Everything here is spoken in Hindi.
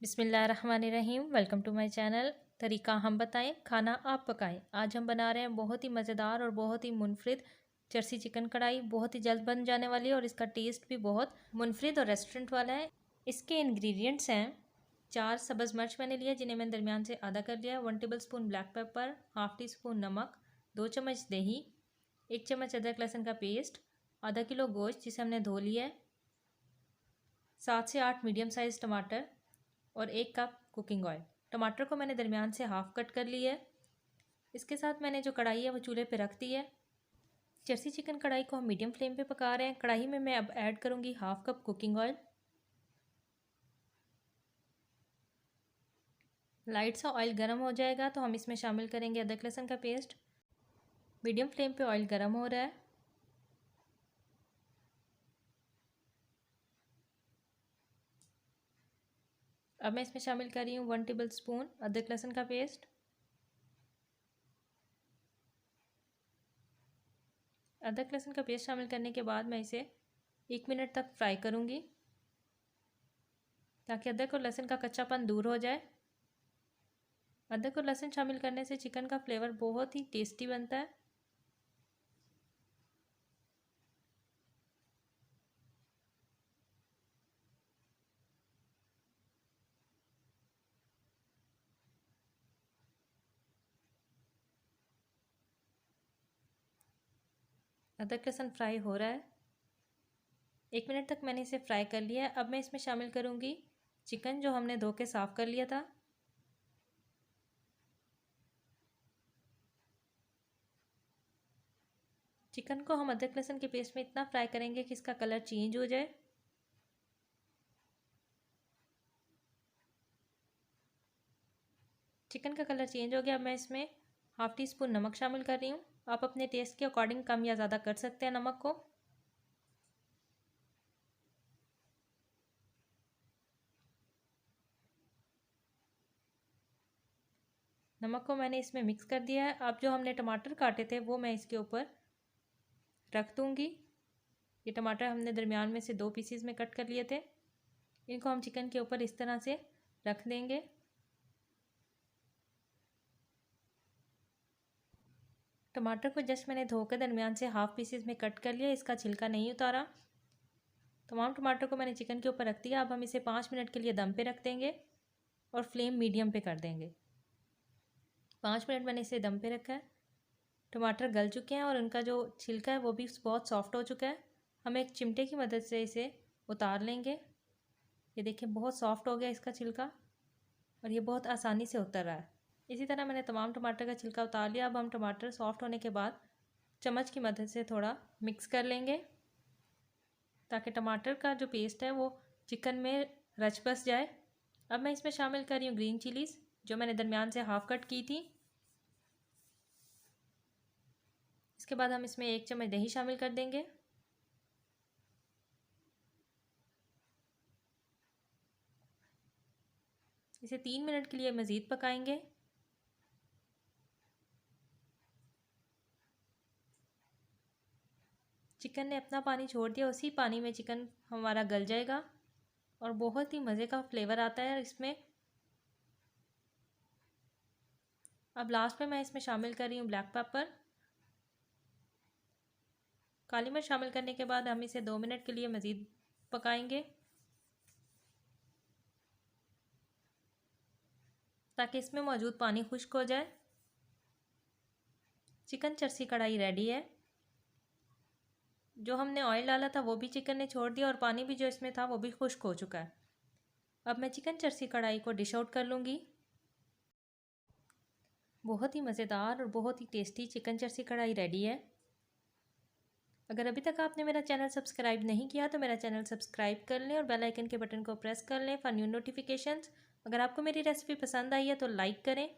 बिस्मिल्लाहिर्रहमानिर्रहीम। Welcome to my channel. तरीका हम बताएं, खाना आप पकाएं। आज हम बना रहे हैं बहुत ही मज़ेदार और बहुत ही मुनफरिद जर्सी चिकन कढ़ाई। बहुत ही जल्द बन जाने वाली है और इसका टेस्ट भी बहुत मुनफरिद और रेस्टोरेंट वाला है। इसके इंग्रेडिएंट्स हैं 4 सब्ज़ मिर्च मैंने लिया जिन्हें मैंने दरमियान से आधा कर लिया, 1 table spoon black pepper, half tea spoon नमक, 2 चम्मच दही, 1 चम्मच अदरक लहसुन का पेस्ट, आधा किलो गोश्त जिसे हमने धो लिया है, 7 से 8 मीडियम साइज़ टमाटर और 1 कप कुकिंग ऑयल। टमाटर को मैंने दरमियान से हाफ़ कट कर लिया है। इसके साथ मैंने जो कढ़ाई है वो चूल्हे पे रख दी है। जर्सी चिकन कढ़ाई को हम मीडियम फ्लेम पे पका रहे हैं। कढ़ाई में मैं अब ऐड करूँगी half cup cooking oil. Light सा ऑयल गर्म हो जाएगा तो हम इसमें शामिल करेंगे अदरक लहसुन का पेस्ट। मीडियम फ्लेम पे ऑयल गर्म हो रहा है। अब मैं इसमें शामिल कर रही हूँ 1 टेबल स्पून अदरक लहसुन का पेस्ट। अदरक लहसुन का पेस्ट शामिल करने के बाद मैं इसे 1 मिनट तक फ्राई करूँगी ताकि अदरक और लहसुन का कच्चापन दूर हो जाए। अदरक और लहसुन शामिल करने से चिकन का फ्लेवर बहुत ही टेस्टी बनता है। अदरक लहसुन फ्राई हो रहा है। 1 मिनट तक मैंने इसे फ्राई कर लिया है। अब मैं इसमें शामिल करूँगी चिकन जो हमने धो के साफ़ कर लिया था। चिकन को हम अदरक लहसुन के पेस्ट में इतना फ्राई करेंगे कि इसका कलर चेंज हो जाए। चिकन का कलर चेंज हो गया। अब मैं इसमें हाफ़ टी स्पून नमक शामिल कर रही हूँ। आप अपने टेस्ट के अकॉर्डिंग कम या ज़्यादा कर सकते हैं नमक को। नमक को मैंने इसमें मिक्स कर दिया है। अब जो हमने टमाटर काटे थे वो मैं इसके ऊपर रख दूँगी। ये टमाटर हमने दरमियान में से 2 पीसीज में कट कर लिए थे। इनको हम चिकन के ऊपर इस तरह से रख देंगे। टमाटर को जस्ट मैंने धोकर दरमियान से हाफ़ पीसीज में कट कर लिया, इसका छिलका नहीं उतारा। तमाम टमाटर को मैंने चिकन के ऊपर रख दिया। अब हम इसे 5 मिनट के लिए दम पे रख देंगे और फ्लेम मीडियम पे कर देंगे। 5 मिनट मैंने इसे दम पे रखा है। टमाटर गल चुके हैं और उनका जो छिलका है वो भी बहुत सॉफ्ट हो चुका है। हम एक चिमटे की मदद से इसे उतार लेंगे। ये देखिए बहुत सॉफ्ट हो गया इसका छिलका और ये बहुत आसानी से उतर रहा है। इसी तरह मैंने तमाम टमाटर का छिलका उतार लिया। अब हम टमाटर सॉफ्ट होने के बाद चम्मच की मदद से थोड़ा मिक्स कर लेंगे ताकि टमाटर का जो पेस्ट है वो चिकन में रच बस जाए। अब मैं इसमें शामिल कर रही हूँ ग्रीन चिलीज़ जो मैंने दरमियान से हाफ़ कट की थी। इसके बाद हम इसमें 1 चम्मच दही शामिल कर देंगे। इसे 3 मिनट के लिए मज़ीद पकाएंगे। चिकन ने अपना पानी छोड़ दिया, उसी पानी में चिकन हमारा गल जाएगा और बहुत ही मज़े का फ्लेवर आता है इसमें। अब लास्ट में मैं इसमें शामिल कर रही हूँ ब्लैक पेपर। काली मिर्च शामिल करने के बाद हम इसे 2 मिनट के लिए मज़ीद पकाएंगे ताकि इसमें मौजूद पानी खुश्क हो जाए। चिकन जर्सी कढ़ाई रेडी है। जो हमने ऑयल डाला था वो भी चिकन ने छोड़ दिया और पानी भी जो इसमें था वो भी खुश्क हो चुका है। अब मैं चिकन जर्सी कढ़ाई को डिश आउट कर लूँगी। बहुत ही मज़ेदार और बहुत ही टेस्टी चिकन जर्सी कढ़ाई रेडी है। अगर अभी तक आपने मेरा चैनल सब्सक्राइब नहीं किया तो मेरा चैनल सब्सक्राइब कर लें और बेल आइकन के बटन को प्रेस कर लें फॉर न्यू नोटिफिकेशंस। अगर आपको मेरी रेसिपी पसंद आई है तो लाइक करें।